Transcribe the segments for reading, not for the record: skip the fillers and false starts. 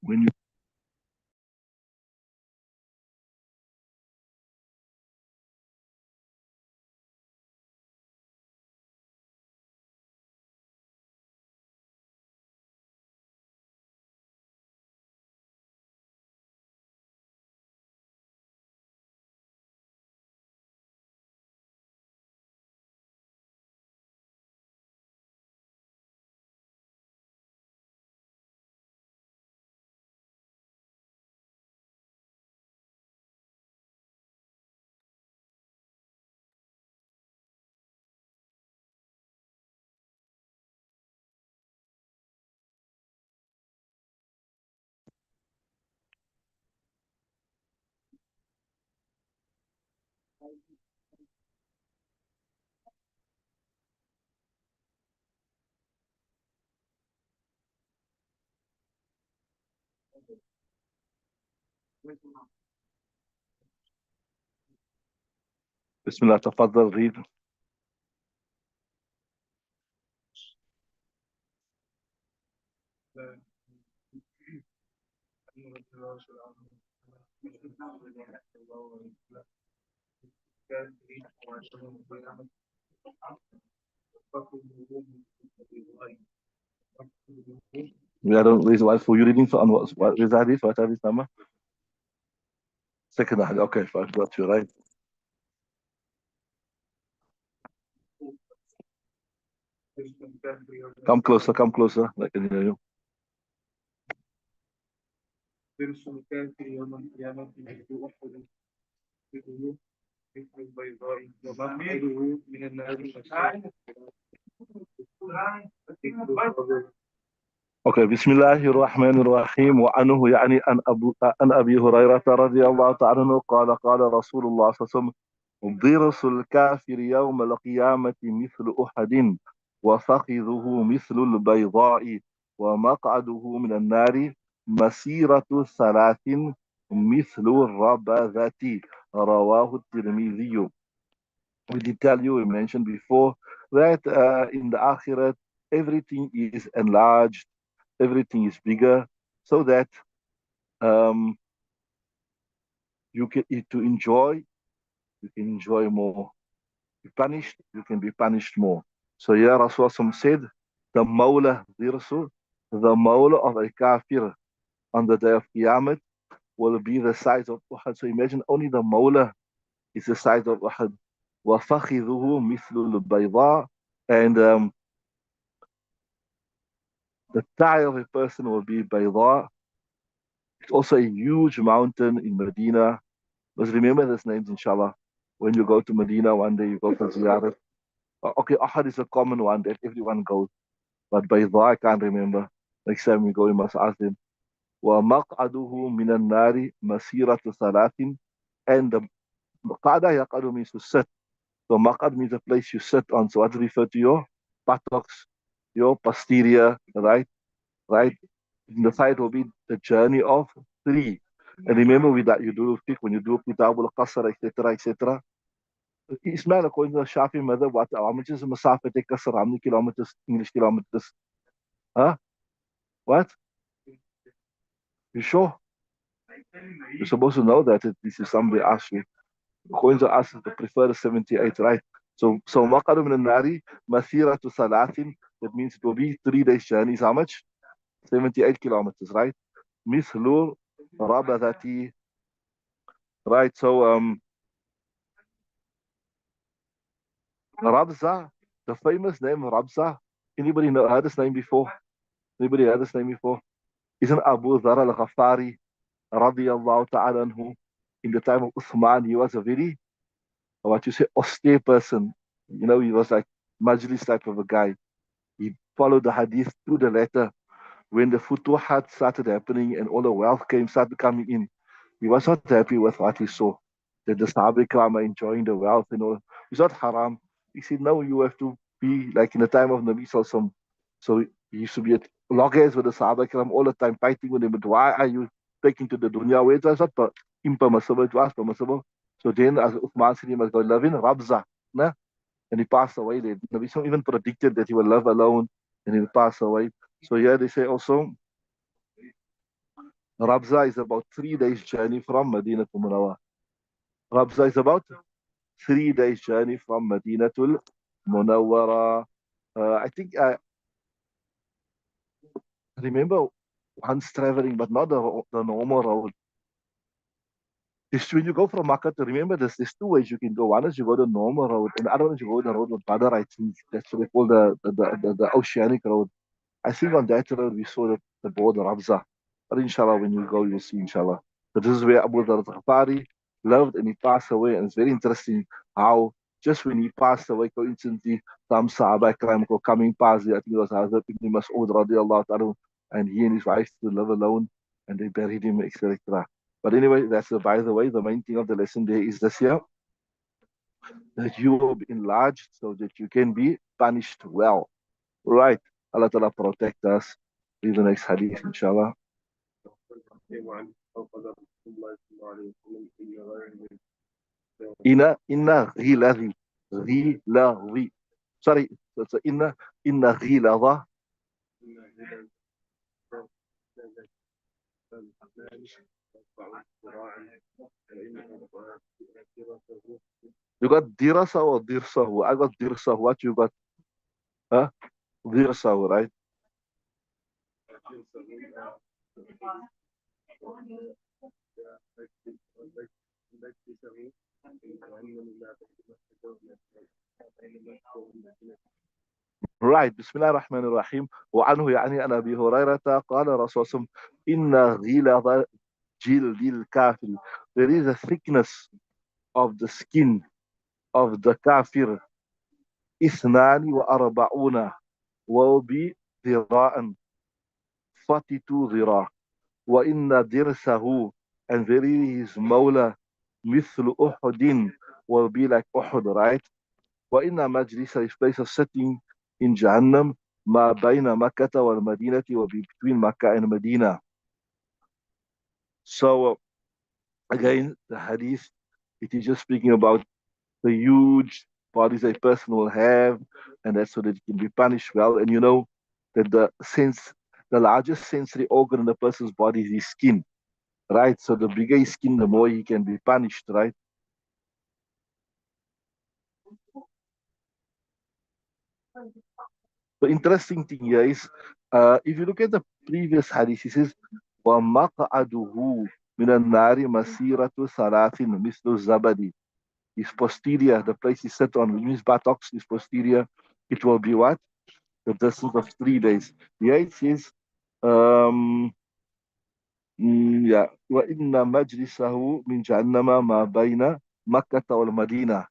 when you Bismillah, tafaddal, read. Yeah, I don't raise why for you reading for on what is hadith? What hadith number? Second hadith. Okay, fine, got you right. Come closer, come closer. I can hear you. Okay, Bismillahir Rahmanir Rahim. وعنه يعني عن أبي هريرة رضي الله تعالى عنه قال رسول الله صلى الله عليه وسلم ضرس الكافر يوم القيامة مثل أحد وفخذه مثل البيضاء ومقعده من النار مسيرة ثلاث مثل الربذة رواه الترمذي. We did tell you, we mentioned before that in the Akhirat everything is enlarged, everything is bigger, so that um, you can to enjoy, you can enjoy more. Be punished, you can be punished more. So yeah, Rasulullah said, the Mawla Dirsu, the Mawla of a kafir on the day of Qiyamah will be the size of Uhud. So imagine only the Mawla is the size of Uhud. وَفَخِذُهُ مِثْلُ الْبَيْضَاءِ, and the thigh of a person will be Bayda. It's also a huge mountain in Medina. Let's remember these names, inshallah. When you go to Medina one day, you go for Ziyarat. Okay, Ahad is a common one that everyone goes. But Bayda, I can't remember. Next time we go, we must ask them. وَمَقْعَدُهُ مِنَ النَّارِ مَسِيرَةُ ثَلَاثٍ. And the Qada yaqadu means to sit. So Maqad means a place you sit on. So what refer to your buttocks, your posterior, right? Right? The side will be the journey of 3. And remember with that you do fiqh, when you do kitabul qasr, etc., etc. Ismail, according to the Shafi mother, what how much is the masafa take qasr? How many kilometers, English kilometers? Huh? What? You sure? You're supposed to know that this is somebody asked you. According to us, they prefer the 78, right? So Maqadu min al-Nari, Masira to Salatin, that means it will be 3 days journey. Is how much? 78 kilometers, right? Mithlur Rabadati, right? So Rabza, the famous name Rabza. Anybody know heard this name before? Anybody heard this name before? Isn't Abu Dhar al-Ghaffari radiyallahu ta'ala anhu, in the time of Uthman, he was a very, what you say, austere person. You know, he was like Majlis type of a guy. He followed the hadith to the letter. When the Futuhat started happening and all the wealth started coming in, he was not happy with what he saw. That the Sahaba Ikram are enjoying the wealth and all. It's not haram. He said, no, you have to be like in the time of Nabi Sallallahu. So he used to be at loggerheads with the Sahaba Ikram all the time, fighting with them. But why are you taking to the dunya? Where it was not impermissible, it was permissible. So then, as Uthman said, he must go live in Rabza. Nah? And he passed away. The Nabi Sallallahu even predicted that he will live alone and he will pass away. So here they say also, Rabza is about 3 days journey from Medina to Munawwar. Rabza is about 3 days journey from Medina to Munawwara. I think I remember once traveling, but not the normal road. When you go from Makkah to remember there's two ways you can go. One is you go the normal road, and the other one is you go the road with Badarites. That's what they call the oceanic road. I think on that road we saw the border Rabza. But inshallah, when you go, you'll see, inshallah. But this is where Abu Dhar al-Ghafari lived and he passed away. And it's very interesting how just when he passed away, coincidentally, some Sahaba Ikram were coming past there. I think it was Hazrat Ibn Mas'ud radiallahu ta'ala, and he and his wife still live alone and they buried him, etc. But anyway, that's by the way, the main thing of the lesson there is this year that you will be enlarged so that you can be punished well. Right. Allah Ta'ala protect us. Read the next hadith, inshallah. Inna ghiladhi. Sorry, that's inna ghiladha. You got dirasa or dirsahu? I got dirsahu. What you got? Huh? Dirsahu, right? Right. Bismillah ar-Rahman ar-Rahim. وعنه يعني عن أبي هريرة قال رسول الله إن غلظ جلد الكافر. There is a thickness of the skin of the kafir. إثنان وأربعون وبذراء 42 ذراع. وإن درسه and very his مولى مثل أحد will be like Uhud, right? وإن مجلس his place of sitting in Jahannam ما بين مكة والمدينة will be between Makkah and Medina. So again, the hadith, it is just speaking about the huge bodies a person will have, and that's so that he can be punished well. And you know that the largest sensory organ in a person's body is his skin, right? So the bigger his skin, the more he can be punished, right? The interesting thing here is, if you look at the previous hadith, he says, وَمَقْعَدُهُ مِنَ النَّارِ مَسِيرَةُ ثَلَاثٍ مِثْلُ الزَّبَدِ. His posterior, the place he sat on, which means buttocks, his posterior, it will be what? The distance of 3 days. Here it says, um, yeah, وَإِنَّ مَجْلِسَهُ مِنْ جَهَنَّمَ مَا بَيْنَ مَكَّةَ وَالْمَدِينَةِ.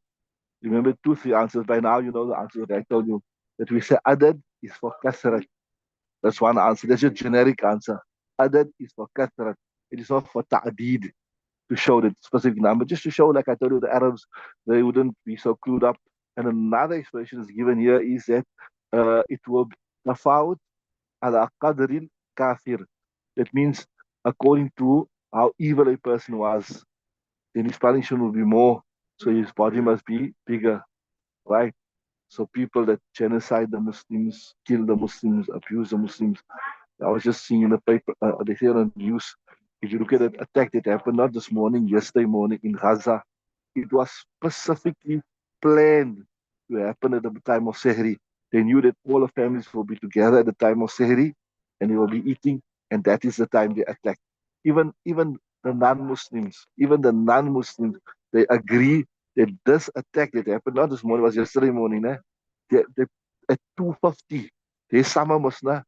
Remember 2, 3 answers. By now you know the answer that I told you. That we say adad is for kasrat. That's one answer. That's a generic answer. Adad is for kasrat. It is not for ta'deed, to show the specific number, just to show, like I told you, the Arabs, they wouldn't be so clued up. And another expression is given here is that it will be tafawut ala qadril kafir. That means according to how evil a person was, then his punishment will be more. So his body must be bigger, right? So people that genocide the Muslims, kill the Muslims, abuse the Muslims. I was just seeing in the paper, they say on the news, if you look at that attack that happened not this morning, yesterday morning in Gaza, it was specifically planned to happen at the time of Sehri. They knew that all the families will be together at the time of Sehri and they will be eating, and that is the time they attack. Even the non-Muslims, they agree that this attack that happened not this morning, was yesterday morning. They, at 2:50, they summer must now.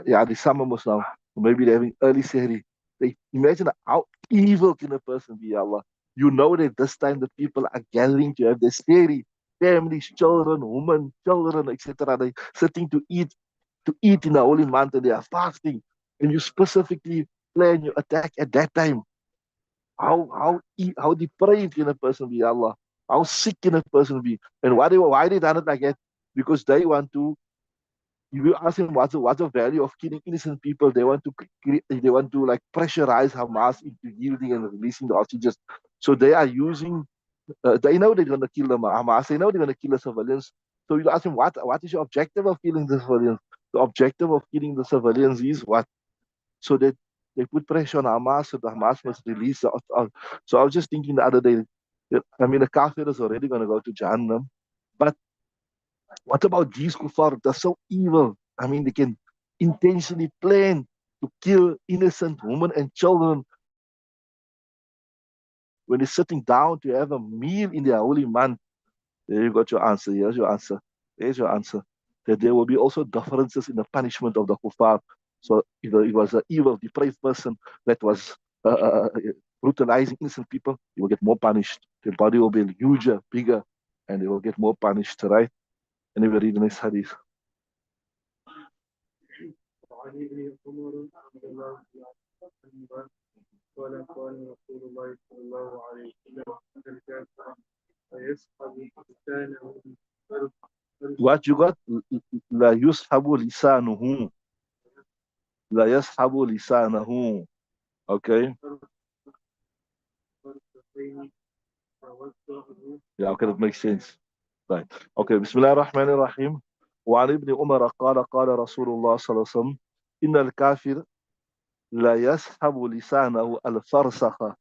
Yeah, the summer must now. Maybe they're having early Sehri. They imagine how evil can a person be, Allah. You know that this time the people are gathering to have their Sehri, families, children, women, children, etc. They sitting to eat in the holy month and they are fasting. And you specifically plan your attack at that time. How depraved can a person be, Allah? How sick can a person be? And why they done it like that? Because they want to. You will ask them what's the value of killing innocent people. They want to like pressurize Hamas into yielding and releasing the hostages. So they are using. They know they're gonna kill the Hamas. They know they're gonna kill the civilians. So you ask them what is your objective of killing the civilians? The objective of killing the civilians is what? So that they put pressure on Hamas, so the Hamas must release so I was just thinking the other day, I mean, the kafir is already going to go to Jahannam, but what about these kuffar? They're so evil. I mean, they can intentionally plan to kill innocent women and children when they're sitting down to have a meal in their holy month. There you got your answer. Here's your answer. There's your answer. That there will be also differences in the punishment of the kuffar. So if it was an evil, depraved person that was brutalizing innocent people, he will get more punished. Their body will be huger, bigger, and they will get more punished, right? And we read the next hadith. وعن ابن عمر رضي الله عنهما قال قال رسول الله صلى الله عليه وسلم إن الكافر فيسحب لسانه What you got? لا يسحب لسانه. لا يسحب لسانه. Okay. Yeah, okay, that makes sense. Right. Okay. بسم الله الرحمن الرحيم. وعن ابن عمر قال قال رسول الله صلى الله عليه وسلم إن الكافر لا يسحب لسانه الفرسخ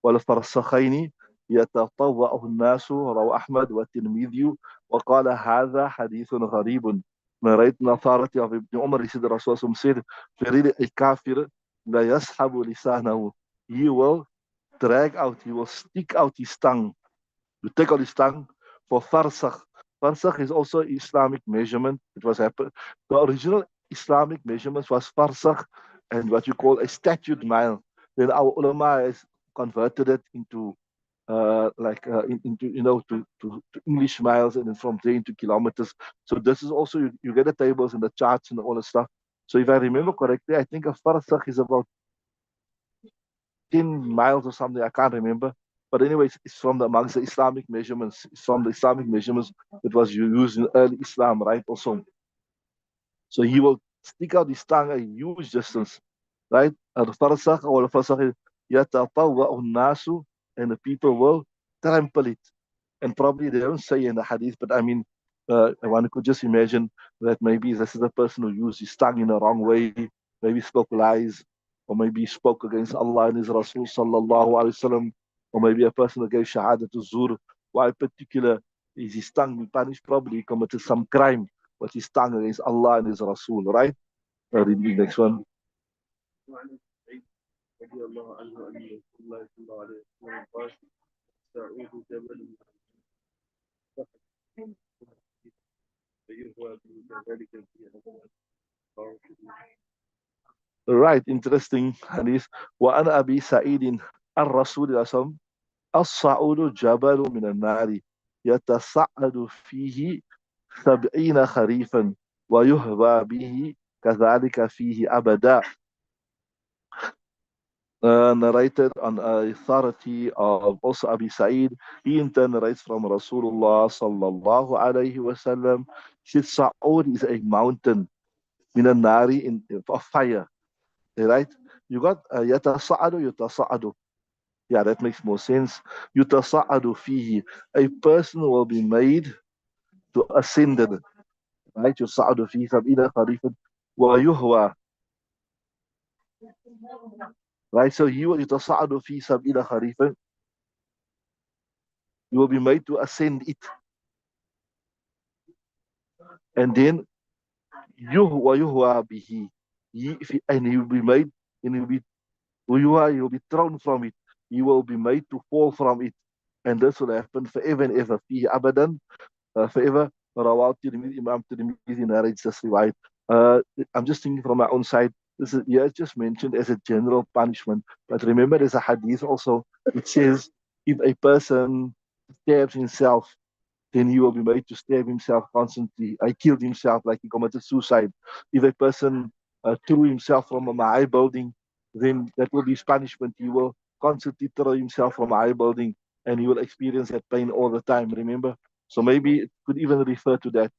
والفرسخين يتطوعه الناس، رواه أحمد والترمذي وقال هذا حديث غريب. Narrate authority of Ibn Umar, he said the Rasul said, really a kafir لا يسحب لسانه, he will drag out, he will stick out his tongue. You take out his tongue for farsakh. Farsakh is also Islamic measurement. It was happen. The original Islamic measurements was farsakh and what you call a statute mile. Then our ulama has converted it into into to English miles and then from there into kilometers. So this is also you get the tables and the charts and all the stuff. So if I remember correctly, I think a farsakh is about 10 miles or something. I can't remember. But anyways, it's from the amongst the Islamic measurements. It's from the Islamic measurements that was used in early Islam, right? Also, so he will stick out his tongue a huge distance, right? الفرسخ or الفرسخ يتطوع الناس, and the people will trample it. And probably they don't say in the hadith, but I mean, one could just imagine that maybe this is a person who used his tongue in the wrong way, maybe spoke lies, or maybe spoke against Allah and His Rasul sallallahu alaihi wasallam, or maybe a person who gave shahada to zur. Why particular is his tongue be punished? Probably committed some crime with his tongue against Allah and His Rasul, right? Read the next one. وعن سعيد رضي الله عنه أن رسول الله صلى الله عليه وسلم قال سعود جبل فيهوى به كذلك في Right, interesting hadith. وعن أبي سعيد الرسول صلى الله عليه وسلم الصعود جبل من النار يتصعد فيه 70 خريفا ويهوى به كذلك فيه أبدا. Narrated on authority of also Abi Sa'id. He in turn narrates from Rasulullah sallallahu alayhi wasallam. He said Sa'ud is a mountain min nari of fire. Right? You got yatasa'adu, yatasa'adu. Yeah, that makes more sense. Yutasa'adu fihi. A person will be made to ascend it. Right? Yusa'adu fihi sab'ina kharifan wa yuhwa. Right? So you yutasa'adu fihi sab'ina kharifan. You will be made to ascend it. And then yuhwa bihi. And he will be made, and he will be thrown from it. He will be made to fall from it. And this will happen forever and ever. Fihi abadan, forever. Rawat Tirmidhi, Imam Tirmidhi narrates this riwayat. Uh, I'm just thinking from my own side. This is it's just mentioned as a general punishment. But remember, there's a hadith also. It says if a person stabs himself, then he will be made to stab himself constantly. I killed himself like he committed suicide. If a person threw himself from a high building, then that will be his punishment. He will constantly throw himself from a high building and he will experience that pain all the time, remember? So maybe it could even refer to that,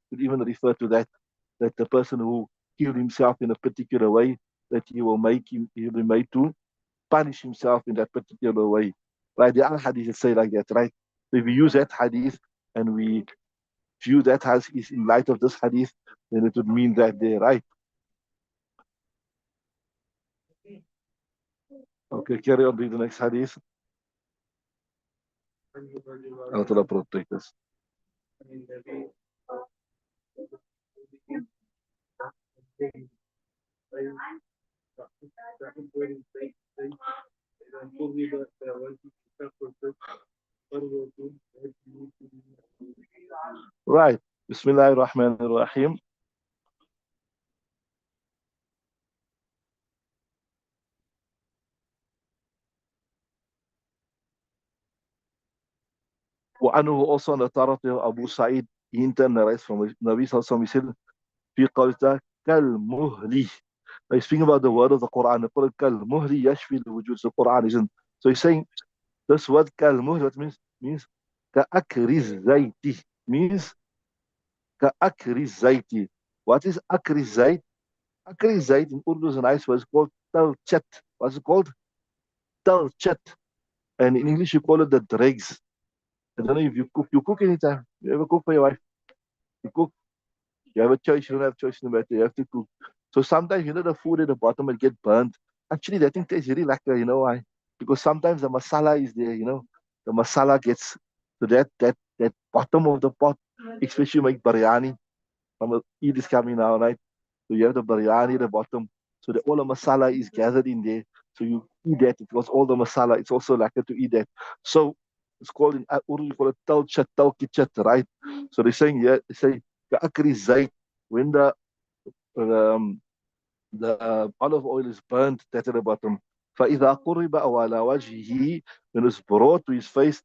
that the person who killed himself in a particular way, that he'll be made to punish himself in that particular way. Right? The other hadith say like that, right? So if we use that hadith and we view that as is in light of this hadith, then it would mean that they're right. Okay, carry on, read the next hadith. عنه رضي الله Allah عنه Ta'ala protect us. عن النبي صلى الله عليه وسلم إذا قرب فوجه كفر فروة Right. Bismillahir Rahmanir Rahim. وعنه also on the authority of Abu Sa'id, he in turn narrates from Nabi Sallallahu Alaihi Wasallam, he said, في قولته كالمهلي. Now he's speaking about the word of the Quran. The Quran كالمهلي يشفي الوجود. The Quran isn't. So he's saying this word كالمهلي, what means كأكر الزيت. Means كأكر الزيت. What is أكر الزيت? أكر الزيت in Urdu is a nice word. It's called talchat. What's it called? Talchat. And in English you call it the dregs. I don't know if you cook. You cook anytime. You ever cook for your wife? You cook. You have a choice. You don't have a choice in the matter. You have to cook. So sometimes, the food at the bottom will get burnt. Actually, that thing tastes really lekker. You know why? Because sometimes the masala is there. The masala gets to that bottom of the pot, especially you make biryani. Eid is coming now, right? So you have the biryani at the bottom. So all the masala is gathered in there. So you eat that. It was all the masala. It's also lekker to eat that. So it's called in Urdu, you call it talchat, talkichat, right? So they're saying, yeah, they say, ka'akri zayt, when um, the olive oil is burnt, that's at the bottom. فَإِذَا قُرِبَ أَوْ عَلَى وَجْهِهِ, when it's brought to his face,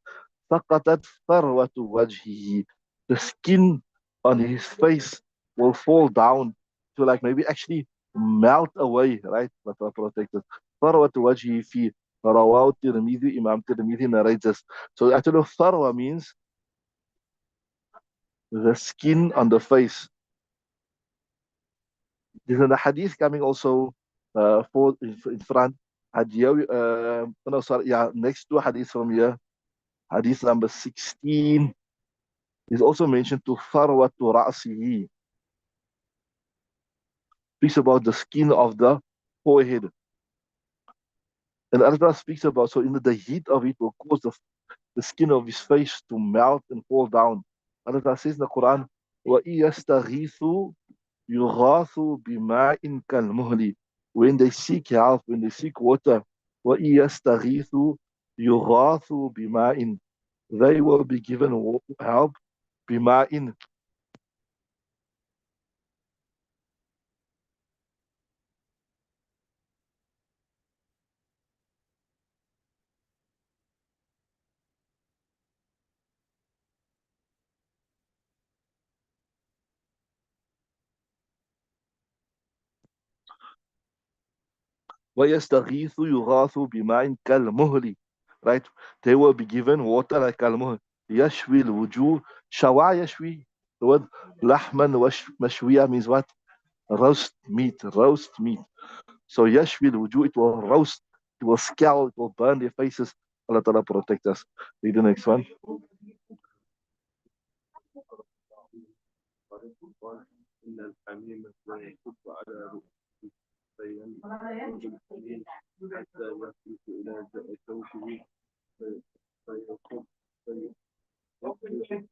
سَقَطَتْ ثَرْوَةُ وَجْهِهِ, the skin on his face will fall down to like maybe actually melt away, right? But are protected. ثَرْوَةُ وَجْهِهِ فِي رواه الترمذي, Imam Tirmidhi narrates this. So actually, tharwa means the skin on the face. There's a hadith coming also in front. Aadiel, no, sorry, yeah, next two hadith from here. Hadith number 16 is also mentioned to farwatu ra'sihi. Speaks about the skin of the forehead. And Allah speaks about, so in the heat of it will cause the skin of his face to melt and fall down. Allah says in the Quran, وَإِيَسْتَغِيثُوا يُغَاثُوا بِمَاءٍ كَالْمُهْلِ. When they seek help, when they seek water, وَإِيَسْتَغِيثُوا يُغَاثُوا بِمَاءٍ. They will be given help, بِمَاءٍ. وَيَسْتَغِيثُوا يُغَاثُوا بِمَاءٍ كَالْمُهْلِ. Right? They will be given water like كالمهل. يشوي الوجوه. شوى يشوي. The word لحما مشوية means what? Roast meat. Roast meat. So yashwi wuju, it will roast, it will scald, it will burn their faces. Allah Ta'ala protect us. Read the next one. إن الحميم لا يكب على رؤوسه فينفض الحميم حتى يخلص إلى جوفه فيصب فيخرج ما فيه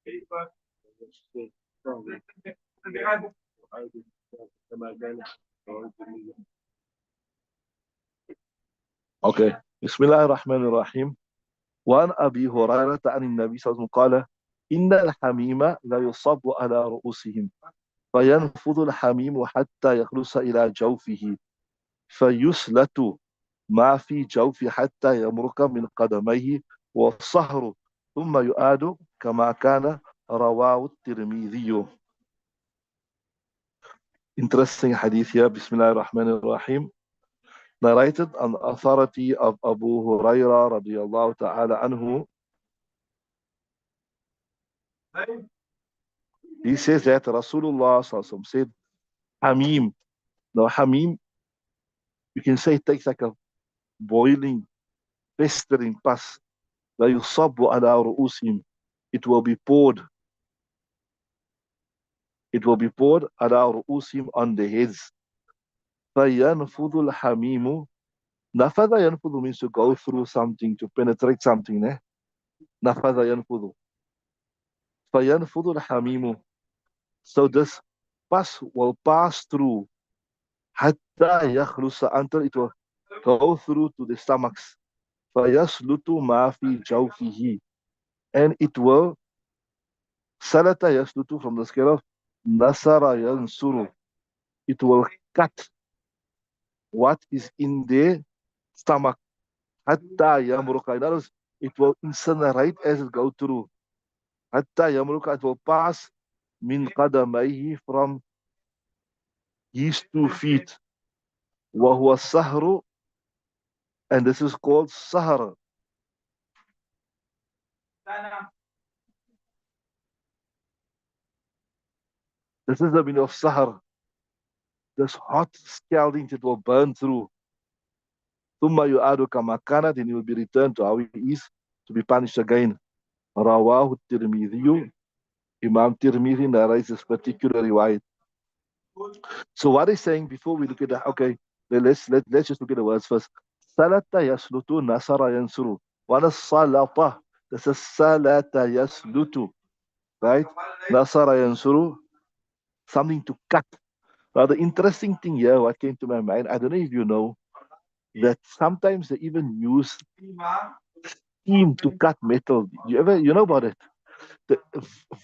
كيف يعاد كما كان Okay. بسم الله الرحمن الرحيم. وعن أبي هريرة عن النبي صلى الله عليه وسلم قال إن الحميم لا يصب على رؤوسهم فينفض الحميم حتى يخلص إلى جوفه فيسلت ما في جوفه حتى يمرق من قدميه والصهر ثم يؤاد كما كان رواه الترمذي. Interesting hadith here. Bismillah ar-Rahman ar-Rahim. Narrated on the authority of Abu Hurairah radiallahu ta'ala anhu. He says that Rasulullah sallallahu alaihi wasallam said, Hamim. Now, Hamim, you can say it takes like a boiling, festering pus. La yusabu ala ru'usim. It will be poured. It will be poured ala ru'usim on the heads. فَيَنْفُضُ الْحَمِيمُ. نَفَذَ يَنْفُضُ means to go through something, to penetrate something. نَفَذَ يَنْفُضُ. فَيَنْفُضُ الْحَمِيمُ. So this pus will pass through حتى يخلص, until it will go through to the stomachs. فَيَسْلُتُ مَا فِي جَوْفِهِ. And it will salata yaslutu, from the scale of nasara yansuru. It will cut what is in the stomach. Hatta yamruka. In other words, it will incinerate as it go through. Hatta yamruka, it will pass min qadamayhi, from his 2 feet. Wa huwa sahru, and this is called sahar. This is the meaning of sahar. This hot scalding that will burn through. Thumma yu'adu kama kana, then he will be returned to how he is, to be punished again. Rawahu Tirmidhi. Imam Tirmidhi narrates this particular riwayat. So what he's saying, before we look at that, okay, let's just look at the words first. Salata yaslutu nasara yansuru. What is salata? This is salata yaslutu, right? Nasara yansuru, something to cut. Now the interesting thing here, what came to my mind, I don't know if you know, that sometimes they even use steam to cut metal. You know about it? The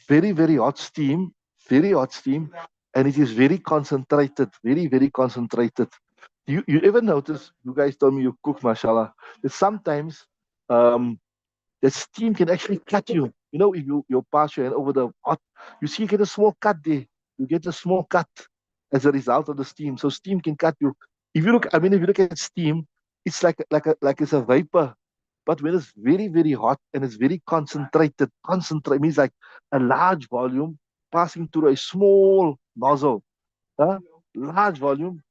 very, very hot steam, and it is very concentrated, very, very concentrated. You ever notice, you guys told me you cook, mashallah, that sometimes um, the steam can actually cut you. You know, if you pass your hand over the hot, you see you get a small cut there. You get a small cut as a result of the steam. So steam can cut you. If you look, I mean, if you look at steam, it's like it's a vapor. But when it's very, very hot and it's very concentrated, concentrate means like a large volume passing through a small nozzle. Huh? Large volume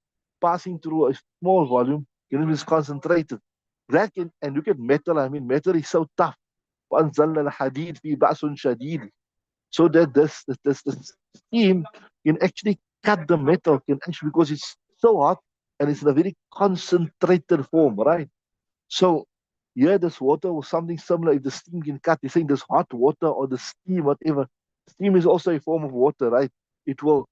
passing through a small volume, you know, it's concentrated. That can, and look at metal, I mean, metal is so tough. وأنزلنا الحديد فيه بأس شديد. So that this steam can actually cut the metal, can actually, because it's so hot and it's in a very concentrated form, right? So here, this water was something similar. If the steam can cut, you're saying this hot water or the steam, whatever. Steam is also a form of water, right? It will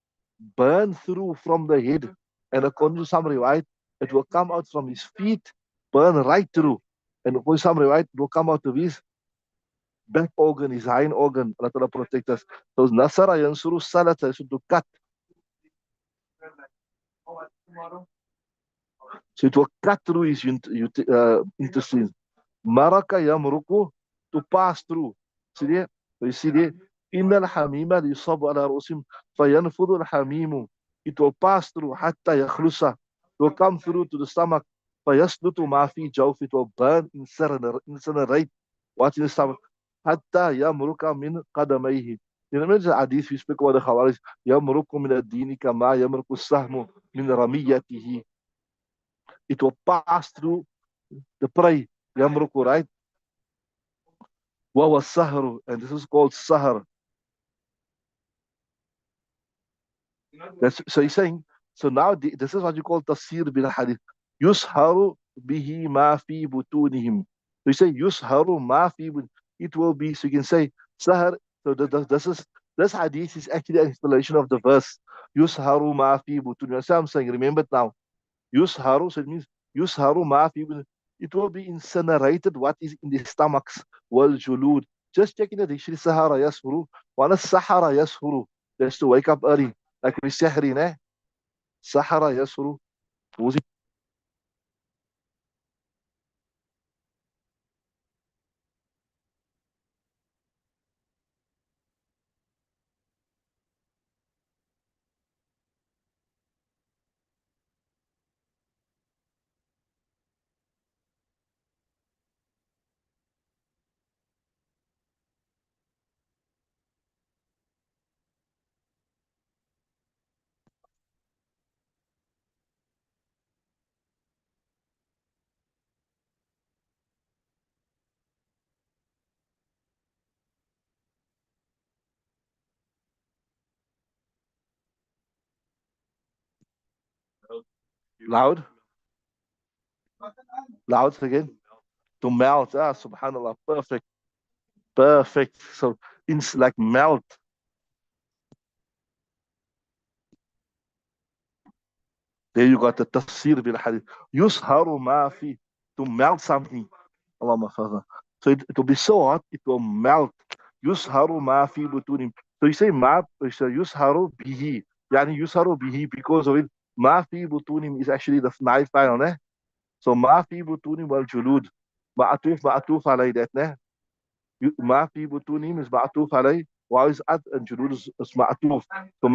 burn through from the head. And according to some right, it will come out from his feet, burn right through. And according to some right, it will come out of his back organ, his hind organ. Allah Ta'ala protect us. So Nasara Yansuru Salata should to cut. So it will cut through his intestines. Maraka yamruku, to pass through. See there? So you see there? Inna al-hamima yusabu ala rusim fayanfudu al-hamimu. It will pass through hatta yakhlusa. It will come through to the stomach. Fayaslutu ma fi jawf. It will burn, incinerate what's in the stomach. Hatta yamruka min qadamayhi. You remember the hadith we speak about the Khawarij? Yamruku min ad-dini kama yamruku sahmu min ramiyatihi. It will pass through the prey. Yamruku, right? وهو السهر, and this is called sahar. So he's saying, so now this is what you call tafsir bil hadith. Yusharu bihi ma fi butunihim. So you say yusharu ma fi it will be, so you can say sahar. So this hadith is actually an explanation of the verse. Yusharu ma fi butunihim. So I'm saying, remember it now. Yusharu, so it means yusharu ma fi, it will be incinerated what is in the stomachs. Wal julud. Just checking the dictionary, sahara yashuru. One is sahara yashuru. That's to wake up early. Like we sahri, ne? Sahara yashuru. Loud? Loud again? To melt. Ah, subhanallah. Perfect. Perfect. So, it's like melt. There you got the tafsir bil hadith. Yusharu ma fi. To melt something. Allahumma father. So it will be so hot, it will melt. Yusharu ma fi butunim. So you say ma, so yusharu bihi. Yani yusharu bihi because of it. Ma fi butunim is actually the knife file, ne? So ma fi butunim wal julud. Ma'atuf alay that, ne? ما في بطونهم is معطوف عليه وعايز الجلود is معطوف so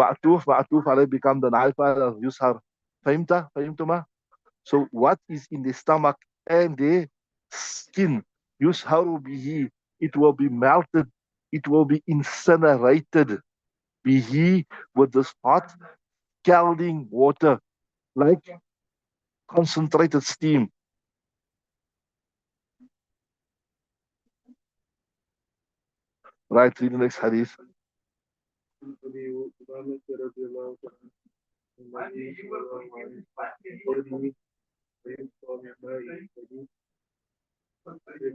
معطوف عليه become the نعرفة يسهر فهمت ما so what is in the stomach and the skin يسهر به it will be melted it will be incinerated به with this hot scalding water like concentrated steam. Right, read the next hadith. أبي أمامة رضي الله عنه النبي صلى الله عليه وسلم فيبقى من ماء شديد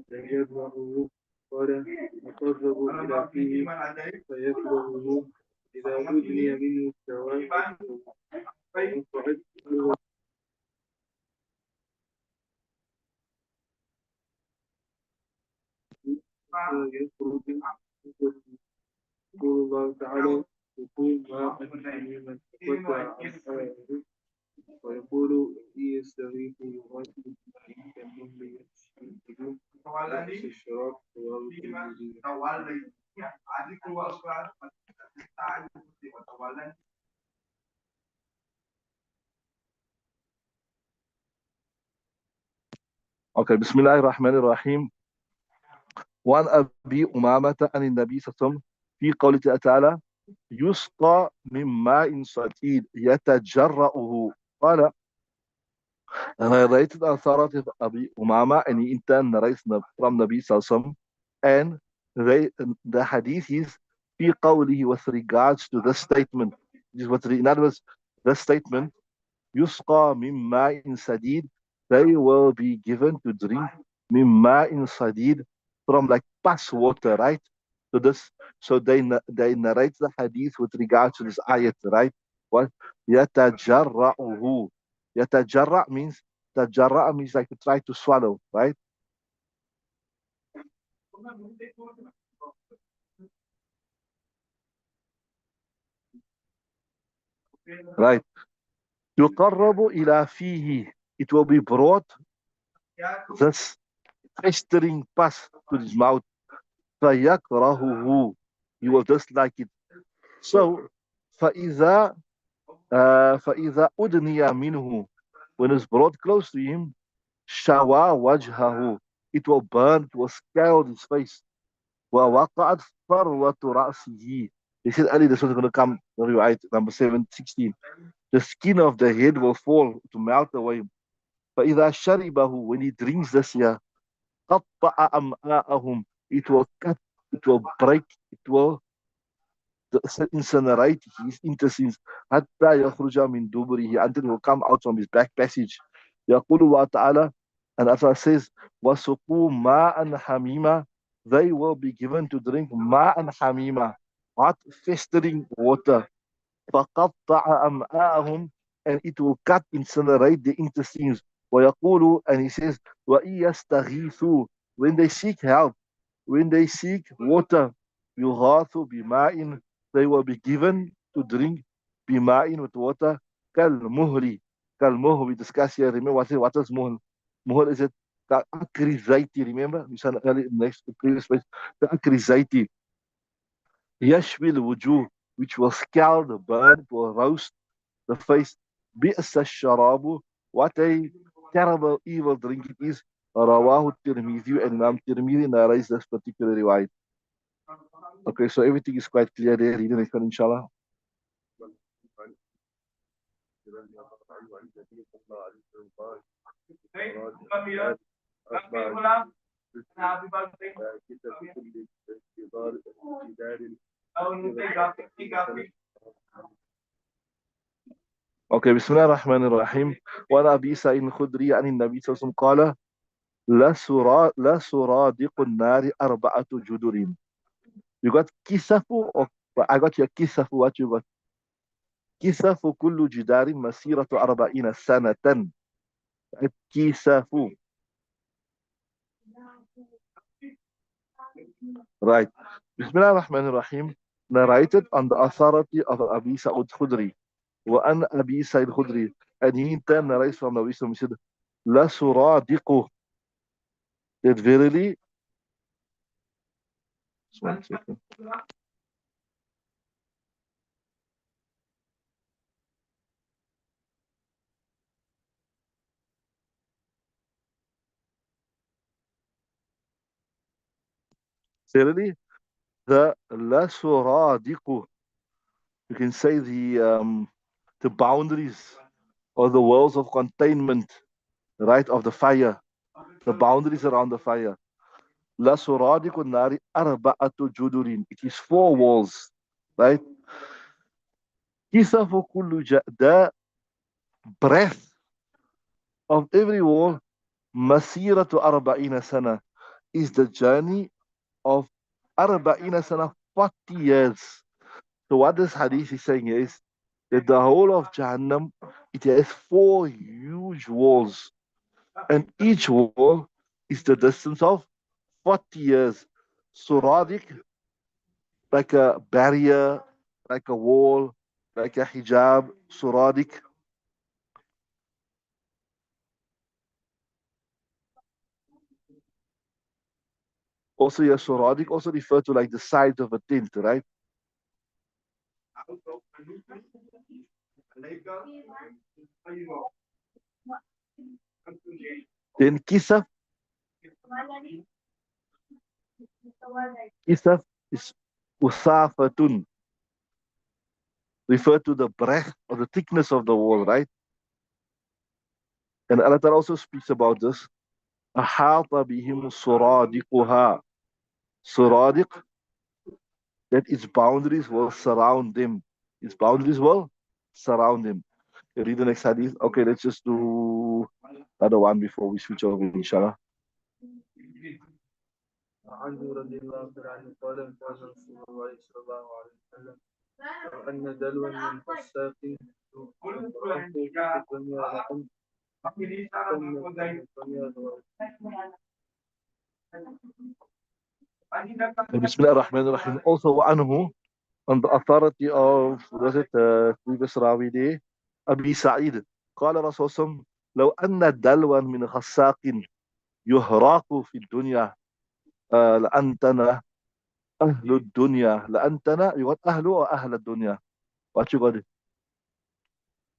فيجمعه قال يقرب إلى فيه فيكرهه إذا أدني منه السواد فينفعل يخرج يقول الله تعالى يقول ما أدري من فتى عن حياته ويقول يستغيث يغاث كالمهل يشرب نفس الشراب رواه الترمذي. Okay, Bismillahir Rahmanir Rahim. وعن أبي أمامة عن النبي صلى الله عليه وسلم في قوله تعالى يسقى من ماء صديد يتجرأه قال narrated authority of Abi Umama and he in turn narrates from Nabi Sallallahu and the hadith is في قوله with regards to this statement. This is what in other words, this statement يسقى من ماء صديد they will be given to drink من ماء صديد from like pus water, right? So this, so they narrate the hadith with regards to this ayat, right? What يتجرأه يتجرأ means tajarra means like to try to swallow, right? Right. يقرب إلى فيه it will be brought this festering pus to his mouth فيكرهه he will dislike it. So فإذا فإذا أدني منه when it's brought close to him شوى وجهه it will burn, it will scald his face. ووقعت فروة رأسه. They said earlier this was going to come, right, number 716. The skin of the head will fall to melt away. فإذا شربه when he drinks this year قطع أمعاءهم it will cut, it will break, it will incinerate his intestines حتى يخرج من دبره until he will come out from his back passage. يقول الله تعالى and Allah says وسقوا ماء حميما they will be given to drink ماء حميما hot festering water فقطع أمعاءهم and it will cut incinerate the intestines. ويقول and he says وإن يستغيثوا when they seek help when they seek water يغاث بماء they will be given to drink بماء with water كالمهل كالمهل we discussed here remember what is muhl muhl is it كأكر الزيت remember we said earlier next previous page كأكر الزيت يشوي الوجوه which will scald burn will roast the face بئس الشراب what a terrible evil drink it is رواه الترمذي and Imam Tirmidhi narrates this particular riwayat. Okay, so everything is quite clear there. Read the next one, inshallah. Okay, بسم الله الرحمن الرحيم. وعن أبي سعيد الخدري عن النبي صلى الله عليه وسلم قال لا سرادق النار أربعة جدر. You got kisafu, or I got your kisafu. What you got? Kisafu كل جدار مسيرة 40 سنة. Kisafu. Right. Bismillah ar-Rahman ar-Rahim. Narrated on the authority of Abi Sa'ud Khudri. وأن أبي سعيد الخدري. And he in turn narrates from Nabi Sallallahu Alaihi Wasallam. He said, La suradiqu. That verily, just 1 second. Verily, the La suradiqu. You can say the boundaries or the walls of containment, right, of the fire, the boundaries around the fire. La suradiqu nari arba'atu judurin. It is 4 walls, right? Kisafu kullu the breadth of every wall, masiratu arba'ina sana, is the journey of arba'ina sana, 40 years. So what this hadith is saying is that the whole of Jahannam, it has 4 huge walls, and each wall is the distance of 40 years. Suradik, like a barrier, like a wall, like a hijab, suradik. Also, yeah, suradik also refer to like the sides of a tent, right? Then kisaf is usafatun, refer to the breadth or the thickness of the wall, right? And Allah Ta'ala also speaks about this. Ahata bihim suradiquha. Suradiq, that its boundaries will surround them. Its boundaries will surround them. You read the next hadith. Okay, let's just do another one before we switch over, inshallah. عنه رضي الله تعالى عنه قال قال رسول الله صلى الله عليه وسلم لو أن دلوا من فساق يحرق في الدنيا لأن الدنيا Bismillah ar-Rahman ar-Rahim. Also, anhu, on the authority of, was it, previous Rawi day, Abi Sa'id. قال رسول الله لو أن دلوا من خساق يهراق في الدنيا لأنتنا أهل الدنيا. لأنتنا, you got أهل or أهل الدنيا? What you got?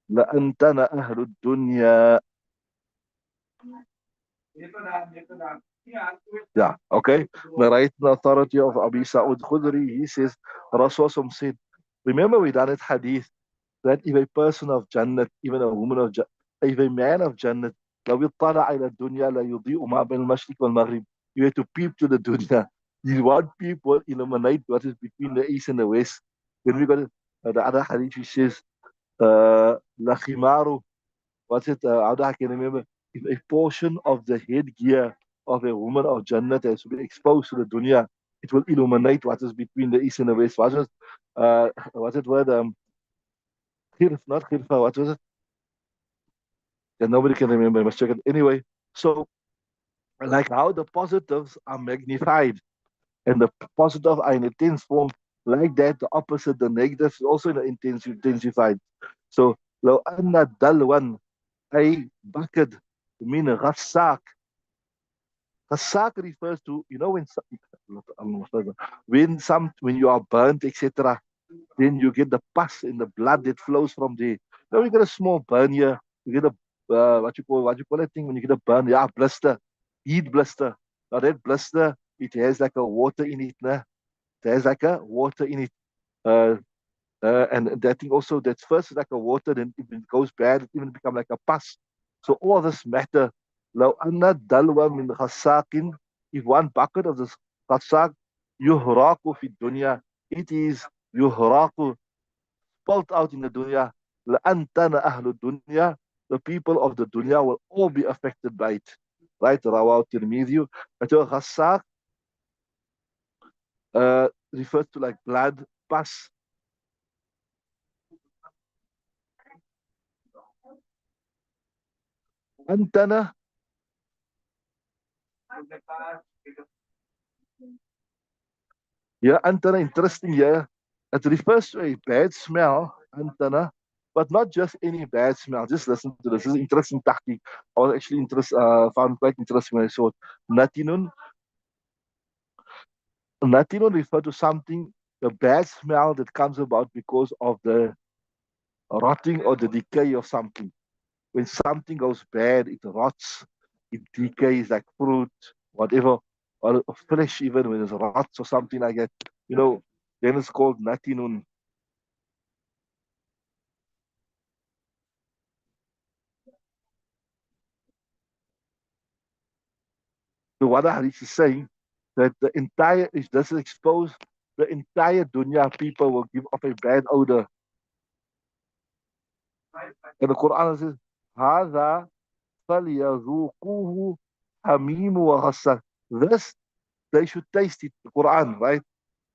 لأنتنا أهل الدنيا. Yeah, okay. Narrate the authority of Abi Sa'ud Khudri. He says, Rasul said, remember we done it hadith that if a person of Jannat, even a woman of Jannat, if a man of Jannat, لو اطلع إلى الدنيا لا يضيء ما بين المشرق والمغرب. You have to peep to the dunya. You want people illuminate what is between the east and the west. Then we got the other hadith which says, La khimaru, what's it? I can remember. If a portion of the headgear of a woman of Jannat has to be exposed to the dunya, it will illuminate what is between the east and the west. What's it word? Khirf, not khirfa. What was it? Yeah, nobody can remember. I must check it. Anyway, so like how the positives are magnified and the positive are in intense form, like that, the opposite, the negatives, also in intensified. So, لو أن دلوا أي bucket من غساق. Ghasaq refers to, when you are burnt, etc., then you get the pus and the blood that flows from there. Now you get a small burn here. You get a what you call that thing when you get a burn? Yeah, blister, heat blister. Now that blister, it has like a water in it. Nah? It has like a water in it. Uh, and that thing also, that's first like a water, then if it goes bad, it even become like a pus. So all this matter. لو أن دلوا من غساق, if one bucket of this غساق يهراق في الدنيا, it is يهراق, spelt out in the dunya لأنتنا أهل الدنيا, the people of the dunya will all be affected by it. Right? Rawahu Tirmidhi. Ghassak refers to like blood, pus. Antana, yeah, antana, interesting, yeah. It refers to a bad smell, antana, but not just any bad smell. Just listen to this. This is interesting tahqiq. I was actually found quite interesting when I saw it. Natinun, natinun refer to something, the bad smell that comes about because of the rotting or the decay of something. When something goes bad, it rots, it decays like fruit, whatever, or flesh even when it rots or something like that. You know, then it's called natinun. So what the hadith is saying, that the entire, if this is exposed, the entire dunya people will give off a bad odor. And the Quran says, هذا فليذوقوه حميم وغساق. This, they should taste it, the Quran, right?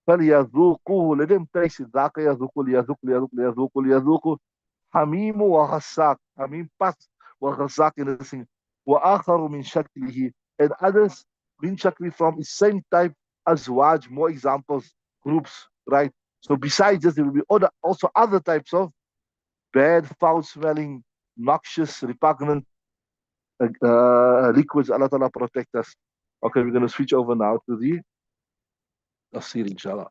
فليذوقوه, let them taste it. ذاق يذوق ليذوق ليذوق ليذوق ليذوق حميم وغساق. حميم pus وغساق in the same. وآخر من شكله, and others من شكله from the same type as waj, more examples, groups, right? So besides this, there will be also other types of bad, foul smelling, noxious, repugnant liquids. Allah Ta'ala protect us. Okay, we're going to switch over now to the tafsir, inshallah.